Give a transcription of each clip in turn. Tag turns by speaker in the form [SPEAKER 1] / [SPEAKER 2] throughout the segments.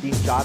[SPEAKER 1] 3-4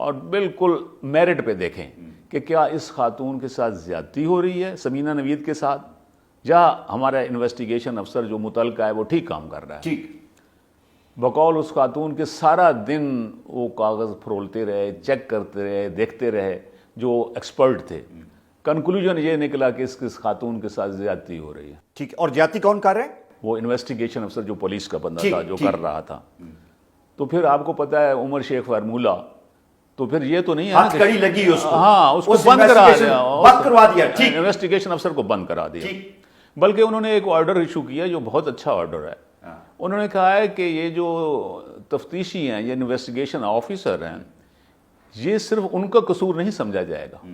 [SPEAKER 2] اور بالکل میرٹ پہ دیکھیں کہ کیا اس خاتون کے ساتھ زیادتی ہو رہی ہے سمینہ نوید کے ساتھ، یا ہمارا انویسٹیگیشن افسر جو متعلقہ ہے وہ ٹھیک کام کر رہا ہے۔
[SPEAKER 1] ٹھیک،
[SPEAKER 2] بقول اس خاتون کے سارا دن وہ کاغذ فرولتے رہے، چیک کرتے رہے، دیکھتے رہے جو ایکسپرٹ تھے، کنکلوژن یہ نکلا کہ اس خاتون کے ساتھ زیادتی ہو رہی ہے۔
[SPEAKER 1] ٹھیک، اور جاتی کون کر رہے ہیں؟
[SPEAKER 2] وہ انویسٹیگیشن افسر جو پولیس کا بندہ
[SPEAKER 1] ٹھیک،
[SPEAKER 2] تھا جو
[SPEAKER 1] ٹھیک۔
[SPEAKER 2] کر رہا تھا۔ تو پھر آپ کو پتا ہے عمر شیخ فارمولہ، تو پھر یہ تو نہیں ہے
[SPEAKER 1] ہاتھ کڑی لگی اس کو،
[SPEAKER 2] ہاں اس کو
[SPEAKER 1] اس
[SPEAKER 2] بند کرا
[SPEAKER 1] investigation
[SPEAKER 2] دیا،
[SPEAKER 1] بند کروا دیا۔ ٹھیک،
[SPEAKER 2] انویسٹیگیشن افسر کو بند کرا دیا۔
[SPEAKER 1] ٹھیک،
[SPEAKER 2] بلکہ انہوں نے ایک آرڈر ایشو کیا جو بہت اچھا آرڈر ہے۔ انہوں نے کہا ہے کہ یہ جو تفتیشی ہیں، یہ انویسٹیگیشن آفیسر ہیں، یہ صرف ان کا قصور نہیں سمجھا جائے گا،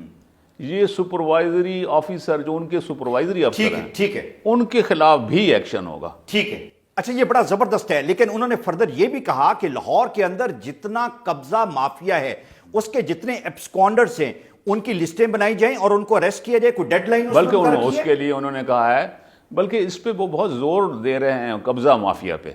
[SPEAKER 2] یہ سپروائزری آفیسر جو ان کے سپروائزری افسر
[SPEAKER 1] ٹھیک ہے،
[SPEAKER 2] ہیں
[SPEAKER 1] ٹھیک ہے،
[SPEAKER 2] ان کے خلاف بھی ایکشن ہوگا۔
[SPEAKER 1] ٹھیک ہے۔ اچھا، یہ بڑا زبردست ہے، لیکن انہوں نے فردر یہ بھی کہا کہ لاہور کے اندر جتنا قبضہ مافیا ہے اس کے جتنے ایبسکونڈرز ہیں ان کی لسٹیں بنائی جائیں اور ان کو اریسٹ کیا جائے، کوئی ڈیڈ لائن
[SPEAKER 2] بلکہ اس کے لیے انہوں نے کہا ہے، بلکہ اس پہ وہ بہت زور دے رہے ہیں قبضہ مافیا پہ۔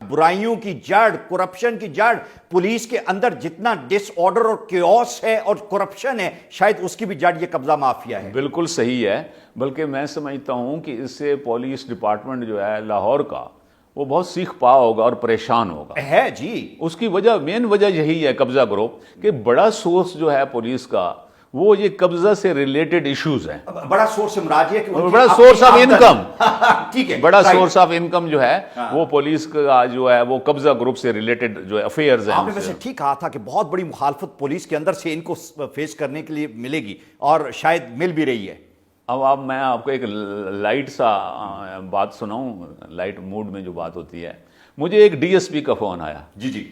[SPEAKER 1] برائیوں کی جڑ، کرپشن کی جڑ، پولیس کے اندر جتنا ڈس آرڈر اور کیوس ہے اور کرپشن ہے، شاید اس کی بھی جڑ یہ قبضہ مافیا ہے۔
[SPEAKER 2] بالکل صحیح ہے، بلکہ میں سمجھتا ہوں کہ اس سے پولیس ڈپارٹمنٹ جو ہے لاہور کا وہ بہت سیکھ پا ہوگا اور پریشان ہوگا۔
[SPEAKER 1] ہے جی،
[SPEAKER 2] اس کی وجہ، مین وجہ یہی ہے قبضہ گروپ، کہ بڑا سورس جو ہے پولیس کا وہ یہ قبضہ سے ریلیٹڈ ایشوز ہیں،
[SPEAKER 1] بڑا سورس مراد ہے کہ ان کی
[SPEAKER 2] بڑا سورس آف
[SPEAKER 1] اپنی
[SPEAKER 2] انکم،
[SPEAKER 1] ٹھیک ہے،
[SPEAKER 2] بڑا
[SPEAKER 1] right۔
[SPEAKER 2] سورس آف انکم جو ہے وہ پولیس کا جو ہے وہ قبضہ گروپ سے ریلیٹڈ جو افیئرز ہیں۔
[SPEAKER 1] آپ نے ویسے ٹھیک کہا تھا کہ بہت بڑی مخالفت پولیس کے اندر سے ان کو فیس کرنے کے لیے ملے گی، اور شاید مل بھی رہی ہے۔
[SPEAKER 2] اب میں آپ کو ایک لائٹ سا بات سناؤں، لائٹ موڈ میں جو بات ہوتی ہے، مجھے ایک ڈی ایس پی کا فون آیا،
[SPEAKER 1] جی جی،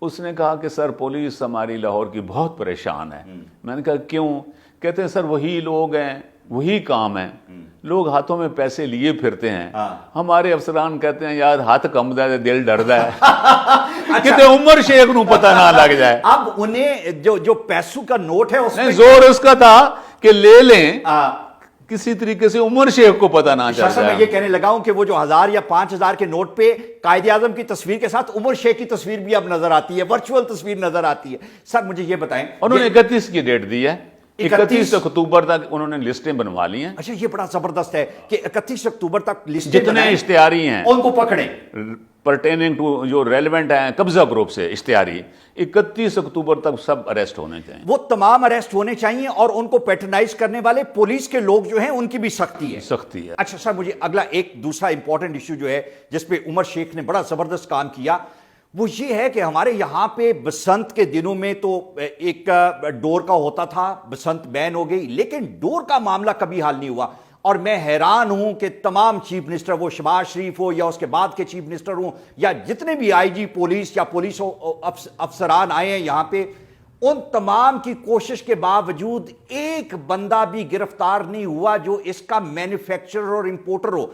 [SPEAKER 2] اس نے کہا کہ سر پولیس ہماری لاہور کی بہت پریشان ہے۔ میں نے کہا کیوں؟ کہتے ہیں سر وہی لوگ ہیں، وہی کام ہیں، لوگ ہاتھوں میں پیسے لیے پھرتے ہیں، ہمارے افسران کہتے ہیں یار ہاتھ کم دے دل ڈردا ہے، کہتے عمر شیخ نو پتہ نہ لگ جائے۔
[SPEAKER 1] اب انہیں جو پیسوں کا نوٹ ہے اس
[SPEAKER 2] نہیں، زور اس کا تھا کہ لے لیں،
[SPEAKER 1] میں
[SPEAKER 2] کسی طریقے سے عمر شیخ کو پتہ نہ چل
[SPEAKER 1] شاہ صاحب میں
[SPEAKER 2] جائے۔
[SPEAKER 1] یہ کہنے لگا ہوں کہ وہ جو 1000 یا 5000 کے نوٹ پہ قائد اعظم کی تصویر کے ساتھ عمر شیخ کی تصویر بھی اب نظر آتی ہے، ورچوئل تصویر نظر آتی ہے۔ سر مجھے یہ بتائیں،
[SPEAKER 2] انہوں نے 31 کی ڈیٹ دی ہے، 31 اکتوبر تک انہوں نے لسٹیں بنوا لی ہیں،
[SPEAKER 1] اچھا یہ بڑا زبردست ہے کہ 31 اکتوبر تک لسٹیں
[SPEAKER 2] جتنے
[SPEAKER 1] بنائیں،
[SPEAKER 2] اشتہاری ہیں
[SPEAKER 1] ان کو پکڑیں۔
[SPEAKER 2] پرٹیننگ ٹو جو ریلیونٹ ہیں قبضہ گروپ سے اشتہاری، 31 اکتوبر تک سب اریسٹ ہونے چاہیے۔
[SPEAKER 1] وہ تمام اریسٹ ہونے چاہیے، اور ان کو پیٹرنائز کرنے والے پولیس کے لوگ جو ہیں ان کی بھی سختی ہے،
[SPEAKER 2] سختی ہے۔
[SPEAKER 1] اچھا سر مجھے اگلا ایک دوسرا امپورٹنٹ ایشو جو ہے جس پہ عمر شیخ نے بڑا زبردست کام کیا، وہ یہ ہے کہ ہمارے یہاں پہ بسنت کے دنوں میں تو ایک ڈور کا ہوتا تھا، بسنت بین ہو گئی، لیکن ڈور کا معاملہ کبھی حل نہیں ہوا، اور میں حیران ہوں کہ تمام چیف منسٹر، وہ شہباز شریف ہو یا اس کے بعد کے چیف منسٹر ہوں یا جتنے بھی آئی جی پولیس یا پولیس افسران آئے ہیں یہاں پہ، ان تمام کی کوشش کے باوجود ایک بندہ بھی گرفتار نہیں ہوا جو اس کا مینوفیکچرر اور امپورٹر ہو۔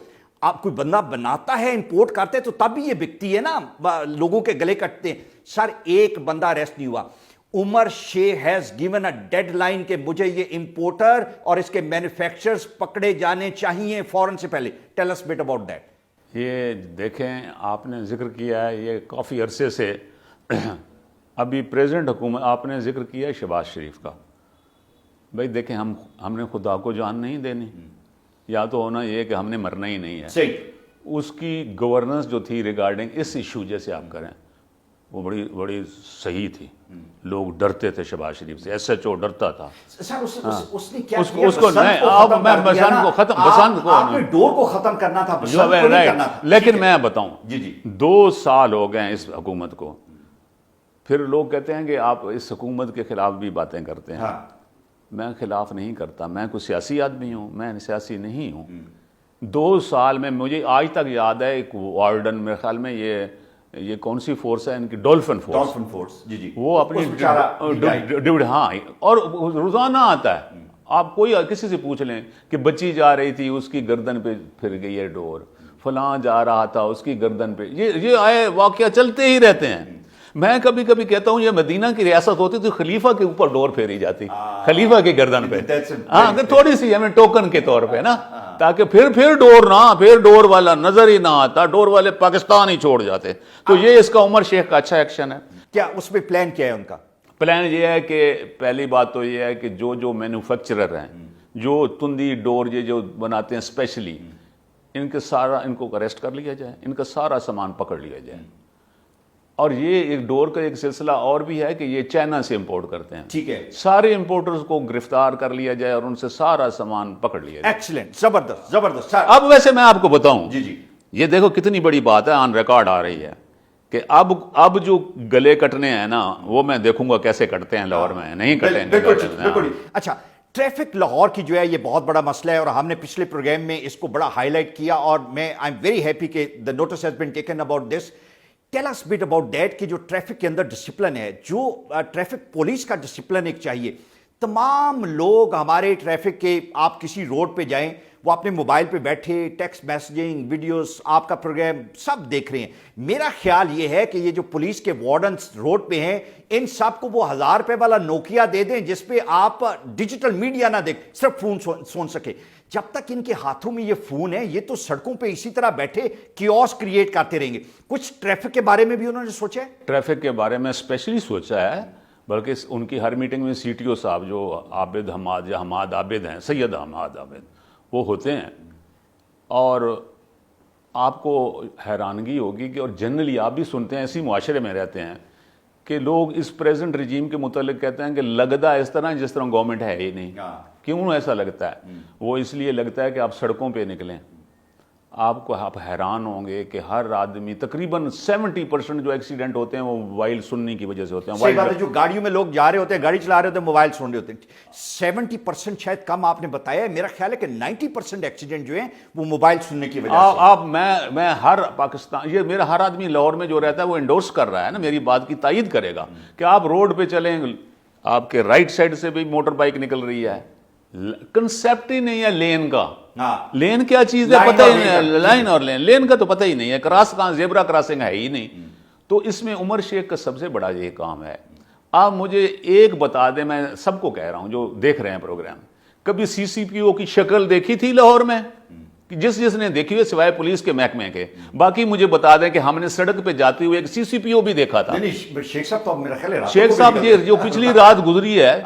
[SPEAKER 1] آپ کوئی بندہ بناتا ہے، امپورٹ کرتے تو تب بھی یہ بکتی ہے نا، لوگوں کے گلے کٹتے ہیں۔ سر ایک بندہ اریسٹ نہیں ہوا۔ Umar Sheikh has given a deadline کہ مجھے یہ امپورٹر اور اس کے مینوفیکچررز پکڑے جانے چاہیے فوراً سے پہلے۔ Tell us but about that.
[SPEAKER 2] یہ دیکھیں، آپ نے ذکر کیا ہے یہ کافی عرصے سے، ابھی پریزنٹ حکومت، آپ نے ذکر کیا ہے شہباز شریف کا۔ بھائی دیکھیں، ہم نے خدا کو جان نہیں دینی، یا تو ہونا یہ کہ ہم نے مرنا ہی نہیں ہے۔
[SPEAKER 1] صحیح۔
[SPEAKER 2] اس کی گورننس جو تھی ریگارڈنگ اس ایشو جیسے آپ کریں، وہ بڑی صحیح تھی۔ لوگ ڈرتے تھے شہباز شریف سے، ایس ایچ او ڈرتا تھا۔
[SPEAKER 1] سر اس نے کیا
[SPEAKER 2] اس
[SPEAKER 1] کیا؟
[SPEAKER 2] کو
[SPEAKER 1] بسنت
[SPEAKER 2] نہیں،
[SPEAKER 1] کو
[SPEAKER 2] آپ
[SPEAKER 1] ختم
[SPEAKER 2] میں
[SPEAKER 1] کر دیا
[SPEAKER 2] بسنت
[SPEAKER 1] نا۔
[SPEAKER 2] کو ختم، بسنت کو
[SPEAKER 1] آپ نے ڈور کو ختم کرنا تھا، بسنت کو نہیں کرنا تھا۔
[SPEAKER 2] لیکن میں بتاؤں،
[SPEAKER 1] جی جی،
[SPEAKER 2] 2 سال ہو گئے ہیں اس حکومت کو، پھر لوگ کہتے ہیں کہ آپ اس حکومت کے خلاف بھی باتیں کرتے ہیں۔ میں خلاف نہیں کرتا، میں کوئی سیاسی آدمی ہوں، میں سیاسی نہیں ہوں۔ 2 سال میں مجھے آج تک یاد ہے، ایک وارڈن میرے خیال میں یہ کون سی فورس ہے ان کی، ڈولفن
[SPEAKER 1] فورس، جی جی،
[SPEAKER 2] وہ اپنی ہاں، اور روزانہ آتا ہے۔ آپ کوئی کسی سے پوچھ لیں کہ بچی جا رہی تھی اس کی گردن پہ پھر گئی ہے ڈور، فلاں جا رہا تھا اس کی گردن پہ، یہ آئے واقعہ چلتے ہی رہتے ہیں۔ میں کبھی کبھی کہتا ہوں یہ مدینہ کی ریاست ہوتی تو خلیفہ کے اوپر ڈور پھیری جاتی، خلیفہ کی گردن پہ، ہاں تھوڑی سی ہمیں ٹوکن کے طور پہ نا، تاکہ پھر ڈور والا نظر ہی نہ آتا، ڈور والے پاکستان ہی چھوڑ جاتے۔ تو یہ اس کا عمر شیخ کا اچھا ایکشن ہے۔
[SPEAKER 1] کیا اس پہ پلان کیا ہے ان کا؟
[SPEAKER 2] پلان یہ ہے کہ پہلی بات تو یہ ہے کہ جو مینوفیکچرر ہیں جو تندی ڈور یہ جو بناتے ہیں اسپیشلی ان کو اریسٹ کر لیا جائے, ان کا سارا سامان پکڑ لیا جائے. اور یہ ایک ڈور کا ایک سلسلہ اور بھی ہے کہ یہ چائنا سے امپورٹ کرتے ہیں,
[SPEAKER 1] ٹھیک ہے,
[SPEAKER 2] سارے امپورٹرز کو گرفتار کر لیا جائے اور ان سے سارا سامان پکڑ لیا جائے.
[SPEAKER 1] ایکسلنٹ, زبردست زبردست.
[SPEAKER 2] اب ویسے میں آپ کو بتاؤں,
[SPEAKER 1] جی جی,
[SPEAKER 2] یہ دیکھو کتنی بڑی بات ہے, آن ریکارڈ آ رہی ہے کہ اب جو گلے کٹنے ہیں نا وہ میں دیکھوں گا کیسے کٹتے ہیں لاہور میں, نہیں کٹیں گے.
[SPEAKER 1] بالکل. اچھا, ٹریفک لاہور کی جو ہے یہ بہت بڑا مسئلہ ہے اور ہم نے پچھلے پروگرام میں اس کو بڑا ہائی لائٹ کیا اور میں آئی ایم ویری ہیپی کہ the notice has been taken about this. Tell us but about that کہ جو ٹریفک کے اندر ڈسپلن ہے, جو ٹریفک پولیس کا ڈسپلن ایک چاہیے. تمام لوگ ہمارے ٹریفک کے, آپ کسی روڈ پہ جائیں وہ اپنے موبائل پہ بیٹھے ٹیکسٹ میسجنگ ویڈیوز آپ کا پروگرام سب دیکھ رہے ہیں. میرا خیال یہ ہے کہ یہ جو پولیس کے وارڈنز روڈ پہ ہیں ان سب کو وہ 1000 روپے والا نوکیا دے دیں جس پہ آپ ڈیجیٹل میڈیا نہ دیکھ, صرف فون سن سکے. جب تک ان کے ہاتھوں میں یہ فون ہے یہ تو سڑکوں پہ اسی طرح بیٹھے کیوس کریٹ کرتے رہیں گے. کچھ ٹریفک کے بارے میں بھی انہوں نے سوچا ہے؟
[SPEAKER 2] ٹریفک کے بارے میں اسپیشلی سوچا ہے, بلکہ ان کی ہر میٹنگ میں سی ٹی او صاحب جو عابد حماد یا حماد عابد ہیں, سید حماد عابد, وہ ہوتے ہیں. اور آپ کو حیرانگی ہوگی کہ, اور جنرلی آپ بھی سنتے ہیں, اسی معاشرے میں رہتے ہیں کہ لوگ اس پریزنٹ رجیم کے متعلق کہتے ہیں کہ لگتا اس طرح جس طرح گورنمنٹ ہے ہی نہیں. کیوں ایسا لگتا ہے؟ وہ اس لیے لگتا ہے کہ آپ سڑکوں پہ نکلیں, آپ حیران ہوں گے کہ ہر آدمی تقریباً 70% جو ایکسیڈنٹ ہوتے ہیں وہ موبائل سننے کی وجہ سے ہوتے ہیں.
[SPEAKER 1] صحیح بات ہے, جو گاڑیوں میں لوگ جا رہے ہوتے ہیں, گاڑی چلا رہے ہوتے ہیں, موبائل سن رہے ہوتے ہیں. 70% شاید کم آپ نے بتایا ہے, میرا خیال ہے کہ 90% ایکسیڈنٹ جو ہیں وہ موبائل سننے کی وجہ سے.
[SPEAKER 2] آپ میں ہر پاکستان, یہ میرا ہر آدمی لاہور میں جو رہتا ہے وہ انڈورس کر رہا ہے نا, میری بات کی تائید کرے گا کہ آپ روڈ پہ چلیں, آپ کے رائٹ سائڈ سے بھی موٹر بائک نکل رہی ہے, کنسیپٹ ہی نہیں ہے لین کا. لین کیا چیز ہے پتہ ہی نہیں, لائن اور لین کا تو پتہ ہی نہیں ہے, کراس کہاں, زیبرا کراسنگ ہے ہی نہیں. تو اس میں عمر شیخ کا سب سے بڑا یہ کام ہے. آپ مجھے ایک بتا دیں, میں سب کو کہہ رہا ہوں جو دیکھ رہے ہیں پروگرام, کبھی سی سی پی او کی شکل دیکھی تھی لاہور میں؟ جس نے دیکھی ہوئے سوائے پولیس کے محکمے کے, باقی مجھے بتا دیں کہ ہم نے سڑک پہ جاتے ہوئے ایک سی سی پی او بھی دیکھا تھا.
[SPEAKER 1] شیخ صاحب تو میرا خیال ہے
[SPEAKER 2] شیخ صاحب جو پچھلی رات گزری ہے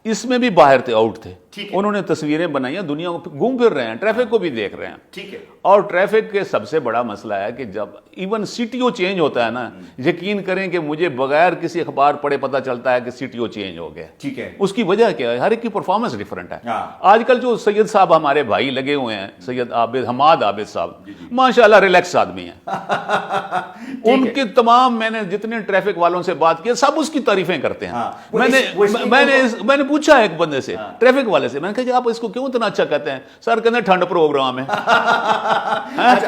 [SPEAKER 2] اس میں بھی باہر تھے, آؤٹ تھے, انہوں نے تصویریں بنائی ہیں, دنیا کو گھوم پھر رہے ہیں, ٹریفک کو بھی دیکھ رہے ہیں.
[SPEAKER 1] ٹھیک ہے.
[SPEAKER 2] اور ٹریفک کے سب سے بڑا مسئلہ ہے کہ جب even C T O change ہوتا ہے نا, یقین کریں کہ مجھے بغیر کسی اخبار پڑھے پتہ چلتا ہے کہ سی ٹی او چینج ہو گیا.
[SPEAKER 1] ٹھیک ہے.
[SPEAKER 2] اس کی وجہ کیا ہے؟ ہر ایک کی پرفارمنس ڈفرنٹ ہے. آج کل جو سید صاحب ہمارے بھائی لگے ہوئے ہیں, سید عابد حماد عابد صاحب, ماشاءاللہ ریلیکس آدمی ہیں. ان کے تمام, میں نے جتنے ٹریفک والوں سے بات کی سب اس کی تعریفیں کرتے ہیں. میں نے پوچھا ایک بندے سے, ٹریفک والے سے, میں نے کہا جی آپ اس کو کیوں اتنا اچھا کہتے ہیں؟ سر کہتے ہیں ٹھنڈ پروگرام ہے.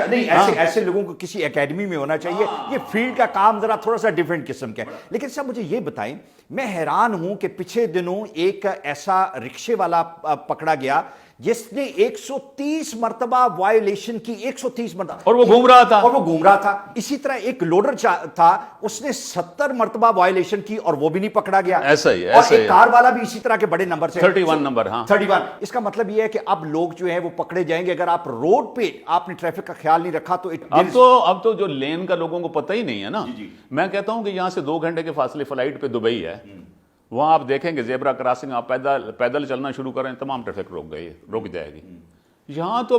[SPEAKER 1] نہیں, ایسے لوگوں کو کسی اکیڈمی میں ہونا چاہیے. یہ فیلڈ کا کام ذرا تھوڑا سا ڈیفرنٹ قسم کا ہے. لیکن صاحب مجھے یہ بتائیں, میں حیران ہوں کہ پچھلے دنوں ایک ایسا رکشے والا پکڑا گیا جس نے 130 مرتبہ وائلیشن کی, 130 مرتبہ,
[SPEAKER 2] اور وہ گھوم رہا تھا.
[SPEAKER 1] اسی طرح ایک لوڈر تھا, اس نے 70 مرتبہ وائلیشن کی اور وہ بھی نہیں پکڑا گیا.
[SPEAKER 2] ایسا ہی
[SPEAKER 1] اور ایک کار والا بھی اسی طرح کے بڑے نمبر سے
[SPEAKER 2] 31 نمبر. ہاں
[SPEAKER 1] 31. اس کا مطلب یہ ہے کہ اب لوگ جو ہیں وہ پکڑے جائیں گے اگر آپ روڈ پہ آپ نے ٹریفک کا خیال نہیں رکھا. تو
[SPEAKER 2] اب تو جو لین کا لوگوں کو پتہ ہی نہیں ہے نا. میں کہتا ہوں کہ یہاں سے 2 گھنٹے کے فاصلے فلائٹ پہ دبئی ہے, وہاں آپ دیکھیں گے زیبرا کراسنگ, آپ پیدل چلنا شروع کریں تمام ٹریفک رک جائے گی. یہاں تو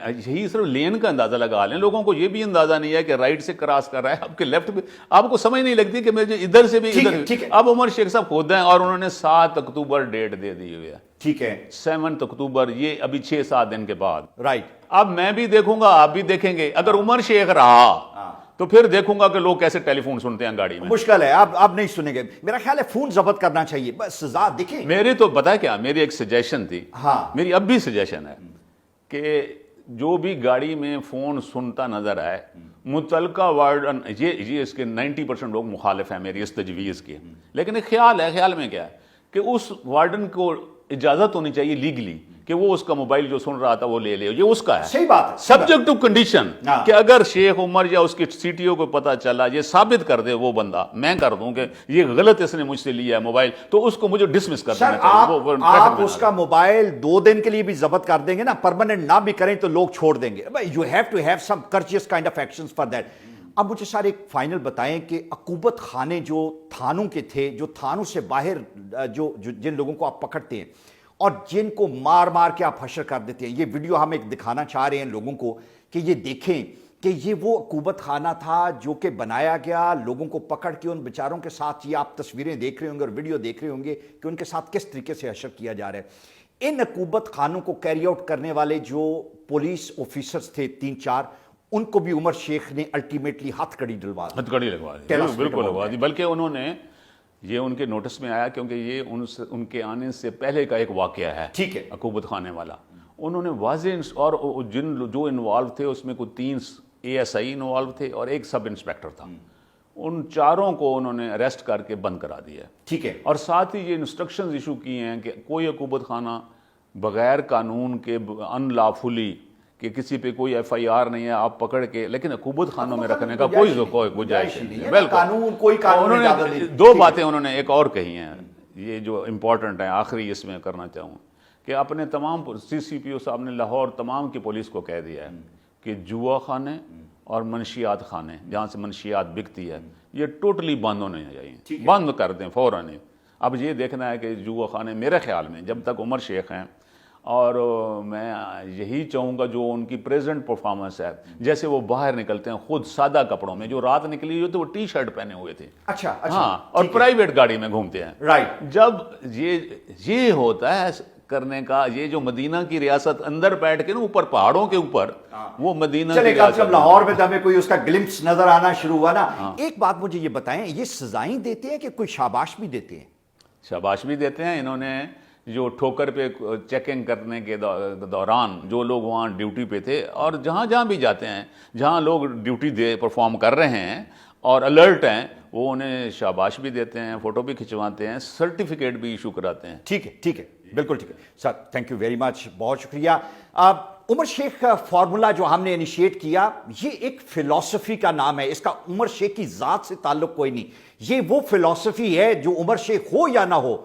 [SPEAKER 2] یہی صرف لین کا اندازہ لگا لیں, لوگوں کو یہ بھی اندازہ نہیں ہے کہ رائٹ سے کراس کر رہا ہے, آپ کے لیفٹ پہ, آپ کو سمجھ نہیں لگتی کہ مجھے ادھر سے بھی ادھر. اب عمر شیخ صاحب خود ہیں اور انہوں نے 7 اکتوبر ڈیٹ دے دی ہوئی ہے.
[SPEAKER 1] ٹھیک ہے,
[SPEAKER 2] 7 اکتوبر, یہ ابھی 6-7 دن کے بعد.
[SPEAKER 1] رائٹ.
[SPEAKER 2] اب میں بھی دیکھوں گا, آپ بھی دیکھیں گے. اگر عمر شیخ رہا تو پھر دیکھوں گا کہ لوگ کیسے ٹیلی فون سنتے ہیں گاڑی میں.
[SPEAKER 1] مشکل ہے, آپ نہیں سنیں گے. میرا خیال ہے فون ضبط کرنا چاہیے بس. سزا دیکھیں,
[SPEAKER 2] میری تو پتہ ہے کیا, میری ایک سجیشن تھی, میری اب بھی سجیشن ہے کہ جو بھی گاڑی میں فون سنتا نظر آئے, متعلقہ وارڈن, یہ اس کے 90% لوگ مخالف ہیں میری اس تجویز کی, لیکن ایک خیال ہے, خیال میں کیا ہے کہ اس وارڈن کو اجازت ہونی چاہیے لیگلی کہ وہ اس کا موبائل جو سن رہا تھا وہ لے لے, یہ اس کا ہے.
[SPEAKER 1] صحیح بات ہے.
[SPEAKER 2] سبجیکٹ ٹو کنڈیشن کہ اگر شیخ عمر یا اس کے سی ٹی او کو پتا چلا, یہ ثابت کر دے وہ بندہ, میں کر دوں کہ یہ غلط اس نے مجھ سے لیا ہے موبائل, تو اس کو مجھے ڈسمس کر دینا چاہیے.
[SPEAKER 1] آپ اس کا موبائل 2 دن کے لیے بھی ضبط کر دیں گے نا, پرماننٹ نہ بھی کریں تو لوگ چھوڑ دیں گے. You have to have some crutches kind of actions for that. اب مجھے سر ایک فائنل بتائیں کہ عقوبت خانے جو تھانوں کے تھے, جو تھانوں سے باہر جن لوگوں کو آپ پکڑتے ہیں اور جن کو مار مار کے آپ حشر کر دیتے ہیں, یہ ویڈیو ہم ایک دکھانا چاہ رہے ہیں لوگوں کو کہ یہ دیکھیں کہ یہ وہ عقوبت خانہ تھا جو کہ بنایا گیا لوگوں کو پکڑ کے ان بیچاروں کے ساتھ, یہ آپ تصویریں دیکھ رہے ہوں گے اور ویڈیو دیکھ رہے ہوں گے کہ ان کے ساتھ کس طریقے سے حشر کیا جا رہا ہے. ان عقوبت خانوں کو کیری آؤٹ کرنے والے جو پولیس آفیسرز تھے 3-4, ان کو بھی عمر شیخ نے الٹیمیٹلی ہتھ کڑی لگوا
[SPEAKER 2] دی, بالکل لگوا دی. بلکہ انہوں نے یہ ان کے نوٹس میں آیا کیونکہ یہ ان کے آنے سے پہلے کا ایک واقعہ ہے,
[SPEAKER 1] ٹھیک ہے,
[SPEAKER 2] عقوبت خانے والا. انہوں نے واضح, اور جو انوالو تھے اس میں کوئی 3 ASI انوالو تھے اور ایک سب انسپیکٹر تھا, ان چاروں کو انہوں نے اریسٹ کر کے بند کرا دیا.
[SPEAKER 1] ٹھیک ہے,
[SPEAKER 2] اور ساتھ ہی یہ انسٹرکشنز ایشو کیے ہیں کہ کوئی عقوبت خانہ بغیر قانون کے ان لافلی کہ کسی پہ کوئی FIR نہیں ہے آپ پکڑ کے, لیکن عقوبت خانوں میں رکھنے کا کوئی گنجائش نہیں ہے. بالکل. انہوں نے 2 باتیں انہوں نے ایک اور کہی ہیں, یہ جو امپورٹنٹ ہیں, آخری اس میں کرنا چاہوں کہ اپنے تمام CCPO صاحب نے لاہور تمام کی پولیس کو کہہ دیا ہے کہ جوا خانے اور منشیات خانے جہاں سے منشیات بکتی ہے یہ ٹوٹلی بند ہونے چاہیے, بند کر دیں فوراً. اب یہ دیکھنا ہے کہ جوا خانے میرے خیال میں جب تک عمر شیخ ہیں, اور میں یہی چاہوں گا جو ان کی پریزنٹ پرفارمنس ہے, جیسے وہ باہر نکلتے ہیں خود سادہ کپڑوں میں, جو رات نکلی ہوئی تھی وہ T-شرٹ پہنے ہوئے تھے,
[SPEAKER 1] اچھا
[SPEAKER 2] ہاں, اور پرائیویٹ گاڑی میں گھومتے ہیں,
[SPEAKER 1] رائٹ.
[SPEAKER 2] جب یہ ہوتا ہے کرنے کا, یہ جو مدینہ کی ریاست اندر بیٹھ کے نا اوپر پہاڑوں کے اوپر, وہ مدینہ
[SPEAKER 1] چلے کم سے کم لاہور میں ہمیں کوئی اس کا گلمپس نظر آنا شروع ہوا نا. ایک بات مجھے یہ بتائیں, یہ سزائیں دیتے ہیں کہ کوئی شاباش بھی دیتے ہیں؟
[SPEAKER 2] شاباش بھی دیتے ہیں. انہوں نے جو ٹھوکر پہ چیکنگ کرنے کے دوران جو لوگ وہاں ڈیوٹی پہ تھے اور جہاں بھی جاتے ہیں, جہاں لوگ ڈیوٹی پرفارم کر رہے ہیں اور الرٹ ہیں, وہ انہیں شاباش بھی دیتے ہیں, فوٹو بھی کھنچواتے ہیں, سرٹیفکیٹ بھی ایشو کراتے ہیں.
[SPEAKER 1] ٹھیک ہے, ٹھیک ہے, بالکل ٹھیک ہے سر, تھینک یو ویری مچ, بہت شکریہ. عمر شیخ فارمولا جو ہم نے انیشیٹ کیا, یہ ایک فلسفی کا نام ہے, اس کا عمر شیخ کی ذات سے تعلق کوئی نہیں. یہ وہ فلسفی ہے جو عمر شیخ ہو یا نہ ہو,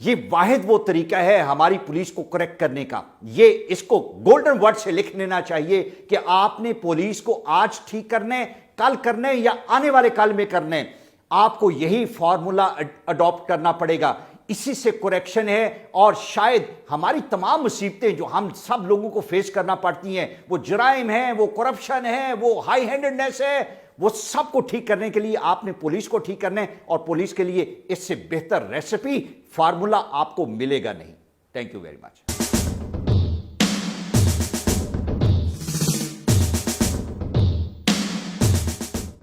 [SPEAKER 1] یہ واحد وہ طریقہ ہے ہماری پولیس کو کریکٹ کرنے کا. یہ اس کو گولڈن ورڈ سے لکھ لینا چاہیے کہ آپ نے پولیس کو آج ٹھیک کرنے, کل کرنے یا آنے والے کل میں کرنے, آپ کو یہی فارمولا اڈاپٹ کرنا پڑے گا. اسی سے کریکشن ہے, اور شاید ہماری تمام مصیبتیں جو ہم سب لوگوں کو فیس کرنا پڑتی ہیں, وہ جرائم ہیں, وہ کرپشن ہے, وہ ہائی ہینڈڈنیس ہے, وہ سب کو ٹھیک کرنے کے لیے آپ نے پولیس کو ٹھیک کرنا ہے, اور پولیس کے لیے اس سے بہتر ریسیپی فارمولا آپ کو ملے گا نہیں. Thank you very much.